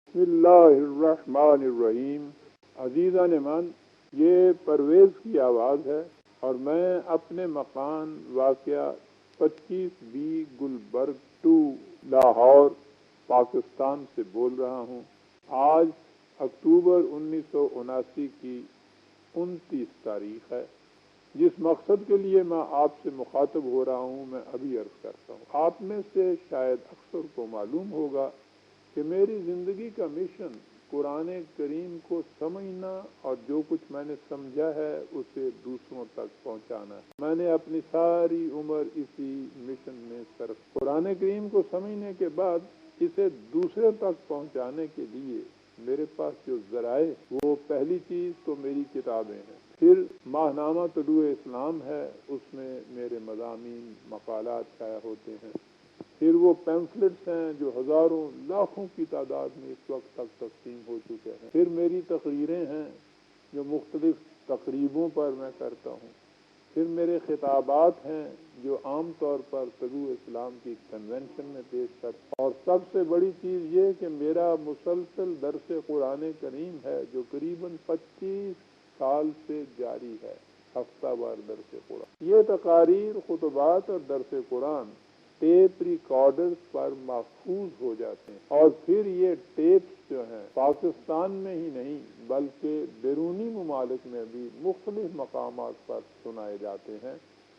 بسم اللہ الرحمن الرحیم۔ عزیزان من، یہ پرویز کی آواز ہے اور میں اپنے مکان واقع 25 بی گلبرگ 2 لاہور پاکستان سے بول رہا ہوں۔ آج اکتوبر 1979 کی 29 تاریخ ہے۔ جس مقصد کے لیے میں آپ سے مخاطب ہو رہا ہوں میں ابھی عرض کرتا ہوں۔ آپ میں سے شاید اکثر کو معلوم ہوگا کہ میری زندگی کا مشن قرآن کریم کو سمجھنا اور جو کچھ میں نے سمجھا ہے اسے دوسروں تک پہنچانا ہے۔ میں نے اپنی ساری عمر اسی مشن میں صرف قرآن کریم کو سمجھنے کے بعد اسے دوسرے تک پہنچانے کے لیے میرے پاس جو ذرائع، وہ پہلی چیز تو میری کتابیں ہیں، پھر ماہنامہ طلوع اسلام ہے، اس میں میرے مضامین مقالات شائع ہوتے ہیں، پھر وہ پیمفلٹس ہیں جو ہزاروں لاکھوں کی تعداد میں اس وقت تک تقسیم ہو چکے ہیں، پھر میری تقریریں ہیں جو مختلف تقریبوں پر میں کرتا ہوں، پھر میرے خطابات ہیں جو عام طور پر طلوع اسلام کی کنونشن میں پیش کرتا ہوں، اور سب سے بڑی چیز یہ کہ میرا مسلسل درس قرآن کریم ہے جو قریباً 25 سال سے جاری ہے، ہفتہ وار درس قرآن۔ یہ تقاریر، خطبات اور درس قرآن ٹیپ ریکارڈرز پر محفوظ ہو جاتے ہیں، اور پھر یہ ٹیپس جو ہیں پاکستان میں ہی نہیں بلکہ بیرونی ممالک میں بھی مختلف مقامات پر سنائے جاتے ہیں،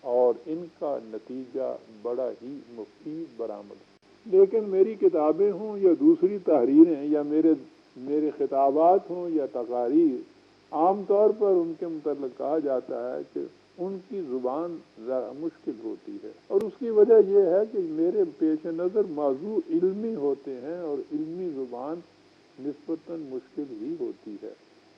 اور ان کا نتیجہ بڑا ہی مفید برآمد ہے۔ لیکن میری کتابیں ہوں یا دوسری تحریریں یا میرے خطابات ہوں یا تقاریر، عام طور پر ان کے متعلق کہا جاتا ہے کہ ان کی زبان ذرا مشکل ہوتی ہے، اور اس کی وجہ یہ ہے کہ میرے پیش نظر موضوع علمی ہوتے ہیں اور علمی زبان نسبتاً مشکل ہی ہوتی ہے۔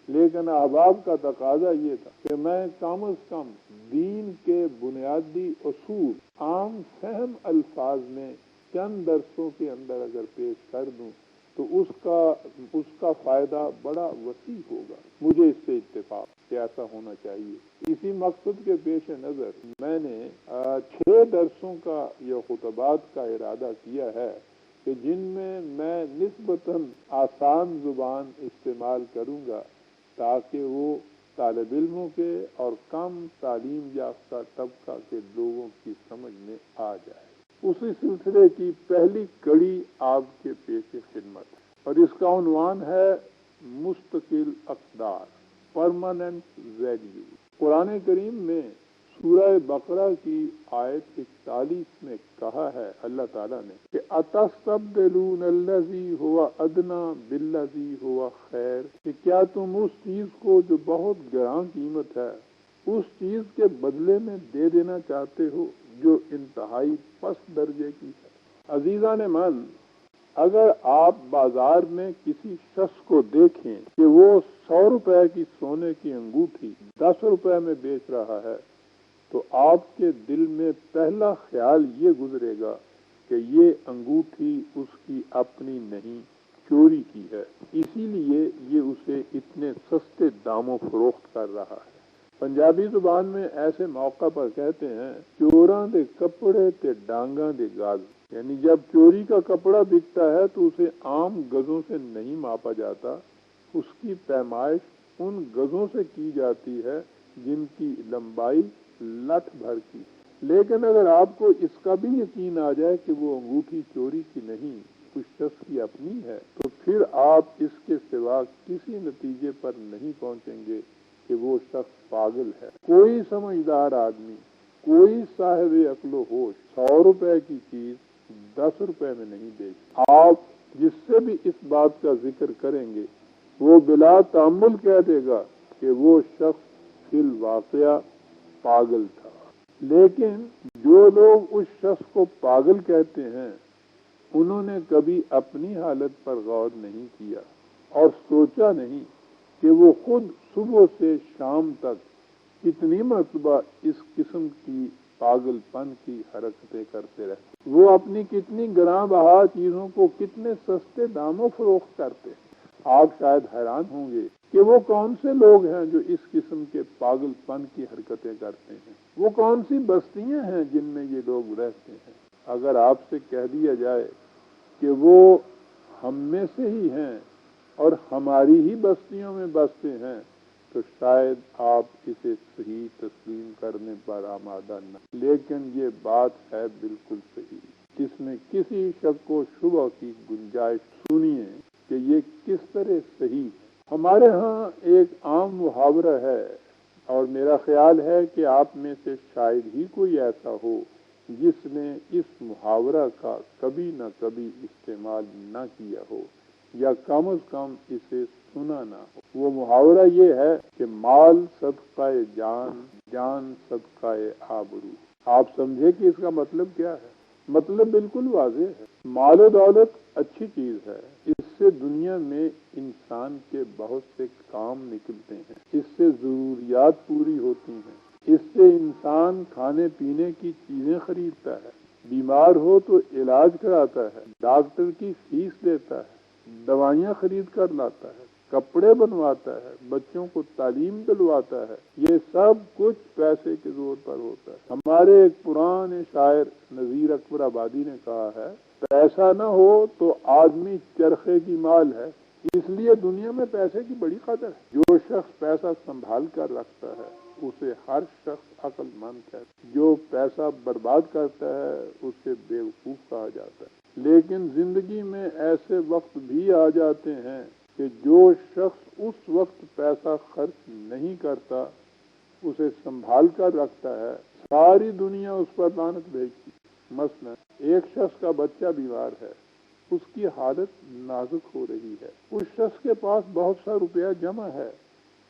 لیکن احباب کا تقاضا یہ تھا کہ میں کم از کم دین کے بنیادی اصول عام فہم الفاظ میں چند درسوں کے اندر اگر پیش کر دوں تو اس کا فائدہ بڑا وسیع ہوگا۔ مجھے اس سے اتفاق کہ ایسا ہونا چاہیے۔ اسی مقصد کے پیش نظر میں نے 6 درسوں کا یا خطبات کا ارادہ کیا ہے کہ جن میں نسبتاً آسان زبان استعمال کروں گا تاکہ وہ طالب علموں کے اور کم تعلیم یافتہ طبقہ کے لوگوں کی سمجھ میں آ جائے۔ اسی سلسلے کی پہلی کڑی آپ کے پیش خدمت ہے، اور اس کا عنوان ہے مستقل اقدار، پرماننٹ ویلیو۔ قرآن کریم میں سورہ بقرہ کی آیت 41 میں کہا ہے اللہ تعالیٰ نے کہ اَتَسْتَبْدِلُونَ الَّذِي هُوَ أَدْنَىٰ بِالَّذِي هُوَ خَيْرٌ، کہ کیا تم اس چیز کو جو بہت گراں قیمت ہے اس چیز کے بدلے میں دے دینا چاہتے ہو جو انتہائی پست درجے کی ہے۔ عزیزان من، اگر آپ بازار میں کسی شخص کو دیکھیں کہ وہ 100 روپے کی سونے کی انگوٹھی 10 روپے میں بیچ رہا ہے تو آپ کے دل میں پہلا خیال یہ گزرے گا کہ یہ انگوٹھی اس کی اپنی نہیں، چوری کی ہے، اسی لیے یہ اسے اتنے سستے داموں فروخت کر رہا ہے۔ پنجابی زبان میں ایسے موقع پر کہتے ہیں چوراں دے کپڑے تے ڈانگاں دے گاز، یعنی جب چوری کا کپڑا بکتا ہے تو اسے عام گزوں سے نہیں ماپا جاتا، اس کی پیمائش ان گزوں سے کی جاتی ہے جن کی لمبائی لٹھ بھر کی۔ لیکن اگر آپ کو اس کا بھی یقین آ جائے کہ وہ انگوٹھی چوری کی نہیں، کچھ شخص کی اپنی ہے، تو پھر آپ اس کے سوا کسی نتیجے پر نہیں پہنچیں گے کہ وہ شخص پاگل ہے۔ کوئی سمجھدار آدمی، کوئی صاحب عقل و ہوش 100 روپے کی چیز 10 روپے میں نہیں بیچ۔ آپ جس سے بھی اس بات کا ذکر کریں گے وہ بلا تأمل کہہ دے گا کہ وہ شخص فی الواقعہ پاگل تھا۔ لیکن جو لوگ اس شخص کو پاگل کہتے ہیں انہوں نے کبھی اپنی حالت پر غور نہیں کیا اور سوچا نہیں کہ وہ خود صبح سے شام تک کتنی مرتبہ اس قسم کی پاگل پن کی حرکتیں کرتے رہتے، وہ اپنی کتنی گراں بہا چیزوں کو کتنے سستے داموں فروخت کرتے ہیں۔ آپ شاید حیران ہوں گے کہ وہ کون سے لوگ ہیں جو اس قسم کے پاگل پن کی حرکتیں کرتے ہیں، وہ کون سی بستیاں ہیں جن میں یہ لوگ رہتے ہیں۔ اگر آپ سے کہہ دیا جائے کہ وہ ہم میں سے ہی ہیں اور ہماری ہی بستیوں میں بستے ہیں تو شاید آپ اسے صحیح تسلیم کرنے پر آمادہ نہ، لیکن یہ بات ہے بالکل صحیح، اس میں کسی شک و شبہ کی گنجائش۔ سنیے کہ یہ کس طرح صحیح ہے۔ ہمارے ہاں ایک عام محاورہ ہے، اور میرا خیال ہے کہ آپ میں سے شاید ہی کوئی ایسا ہو جس نے اس محاورہ کا کبھی نہ کبھی استعمال نہ کیا ہو، یا کم از کم اسے سنا نہ ہو۔ وہ محاورہ یہ ہے کہ مال صدقہ جان، جان صدقہ آبرو۔ آپ سمجھے کہ اس کا مطلب کیا ہے؟ مطلب بالکل واضح ہے۔ مال و دولت اچھی چیز ہے، اس سے دنیا میں انسان کے بہت سے کام نکلتے ہیں، اس سے ضروریات پوری ہوتی ہیں، اس سے انسان کھانے پینے کی چیزیں خریدتا ہے، بیمار ہو تو علاج کراتا ہے، ڈاکٹر کی فیس دیتا ہے، دوائیاں خرید کر لاتا ہے، کپڑے بنواتا ہے، بچوں کو تعلیم دلواتا ہے۔ یہ سب کچھ پیسے کے زور پر ہوتا ہے۔ ہمارے ایک پرانے شاعر نذیر اکبر آبادی نے کہا ہے، پیسہ نہ ہو تو آدمی چرخے کی مال ہے۔ اس لیے دنیا میں پیسے کی بڑی قدر ہے۔ جو شخص پیسہ سنبھال کر رکھتا ہے اسے ہر شخص عقل مند ہے، جو پیسہ برباد کرتا ہے اسے بیوقوف کہا جاتا ہے۔ لیکن زندگی میں ایسے وقت بھی آ جاتے ہیں کہ جو شخص اس وقت پیسہ خرچ نہیں کرتا، اسے سنبھال کر رکھتا ہے، ساری دنیا اس پر لعنت بھیجتی۔ مثلا ایک شخص کا بچہ بیمار ہے، اس کی حالت نازک ہو رہی ہے، اس شخص کے پاس بہت سا روپیہ جمع ہے،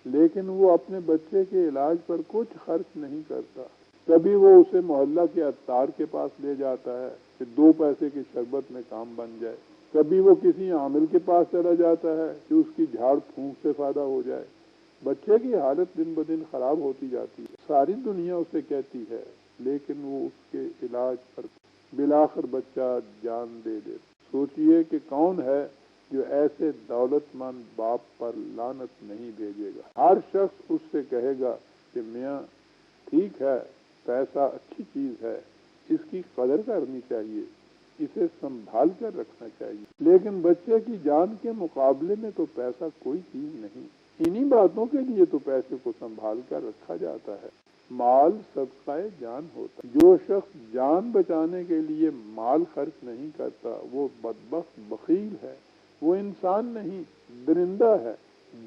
لیکن وہ اپنے بچے کے علاج پر کچھ خرچ نہیں کرتا۔ کبھی وہ اسے محلہ کے عطار کے پاس لے جاتا ہے کہ 2 پیسے کی شربت میں کام بن جائے، کبھی وہ کسی عامل کے پاس چلا جاتا ہے کہ اس کی جھاڑ پھونک سے فائدہ ہو جائے۔ بچے کی حالت دن بدن خراب ہوتی جاتی ہے، ساری دنیا اسے کہتی ہے، لیکن وہ اس کے علاج پر بالآخر بچہ جان دے دیتا۔ سوچئے کہ کون ہے جو ایسے دولت مند باپ پر لعنت نہیں بھیجے گا۔ ہر شخص اس سے کہے گا کہ میاں ٹھیک ہے، پیسہ اچھی چیز ہے، اس کی قدر کرنی چاہیے، اسے سنبھال کر رکھنا چاہیے، لیکن بچے کی جان کے مقابلے میں تو پیسہ کوئی چیز نہیں۔ انہی باتوں کے لیے تو پیسے کو سنبھال کر رکھا جاتا ہے۔ مال صدقہ جان ہوتا ہے۔ جو شخص جان بچانے کے لیے مال خرچ نہیں کرتا وہ بدبخت بخیل ہے، وہ انسان نہیں، درندہ ہے۔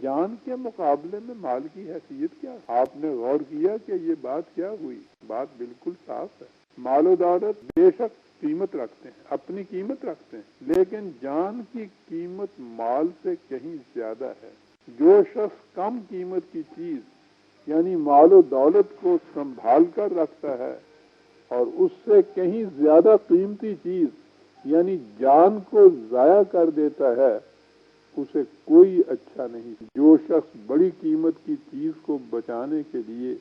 جان کے مقابلے میں مال کی حیثیت کیا؟ آپ نے غور کیا کہ یہ بات کیا ہوئی؟ بات بالکل صاف ہے۔ مال و دولت بے شک قیمت رکھتے ہیں، اپنی قیمت رکھتے ہیں، لیکن جان کی قیمت مال سے کہیں زیادہ ہے۔ جو شخص کم قیمت کی چیز یعنی مال و دولت کو سنبھال کر رکھتا ہے اور اس سے کہیں زیادہ قیمتی چیز یعنی جان کو ضائع کر دیتا ہے، اسے کوئی اچھا نہیں۔ جو شخص بڑی قیمت کی چیز کو بچانے کے لیے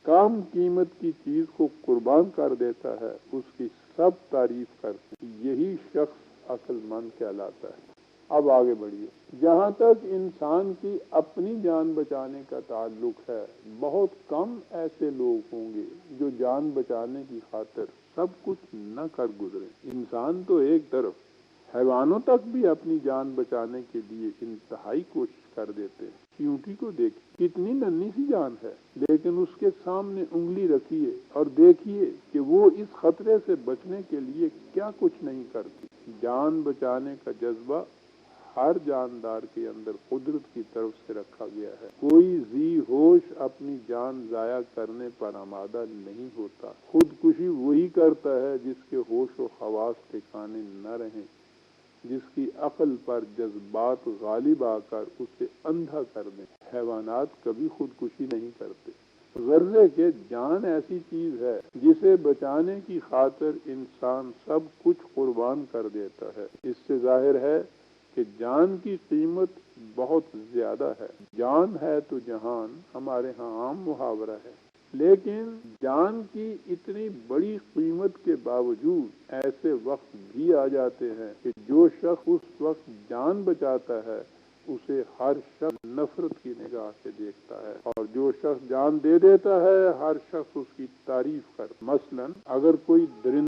کم قیمت کی چیز کو قربان کر دیتا ہے، اس کی سب تعریف کرتے ہیں۔ یہی شخص عقل مند کہلاتا ہے۔ اب آگے بڑھیے۔ جہاں تک انسان کی اپنی جان بچانے کا تعلق ہے، بہت کم ایسے لوگ ہوں گے جو جان بچانے کی خاطر سب کچھ نہ کر گزرے۔ انسان تو ایک طرف، حیوانوں تک بھی اپنی جان بچانے کے لیے انتہائی کوشش کر دیتے ہیں۔ چیونٹی کو دیکھیے، کتنی ننھی سی جان ہے، لیکن اس کے سامنے انگلی رکھیے اور دیکھیے کہ وہ اس خطرے سے بچنے کے لیے کیا کچھ نہیں کرتی۔ جان بچانے کا جذبہ ہر جاندار کے اندر قدرت کی طرف سے رکھا گیا ہے۔ کوئی ذی ہوش اپنی جان ضائع کرنے پر آمادہ نہیں ہوتا۔ خودکشی وہی کرتا ہے جس کے ہوش و حواس ٹھکانے نہ رہیں، جس کی عقل پر جذبات غالب آ کر اسے اندھا کر دیں۔ حیوانات کبھی خودکشی نہیں کرتے۔ غرض کہ جان ایسی چیز ہے جسے بچانے کی خاطر انسان سب کچھ قربان کر دیتا ہے۔ اس سے ظاہر ہے کہ جان کی قیمت بہت زیادہ ہے۔ جان ہے تو جہان ہمارے ہاں عام محاورہ ہے، لیکن جان کی اتنی بڑی قیمت کے باوجود ایسے وقت بھی آ جاتے ہیں کہ جو شخص اس وقت جان بچاتا ہے اسے ہر شخص نفرت کی نگاہ سے دیکھتا ہے، اور جو شخص جان دے دیتا ہے ہر شخص اس کی تعریف کرتا ہے۔ مثلا اگر کوئی درندہ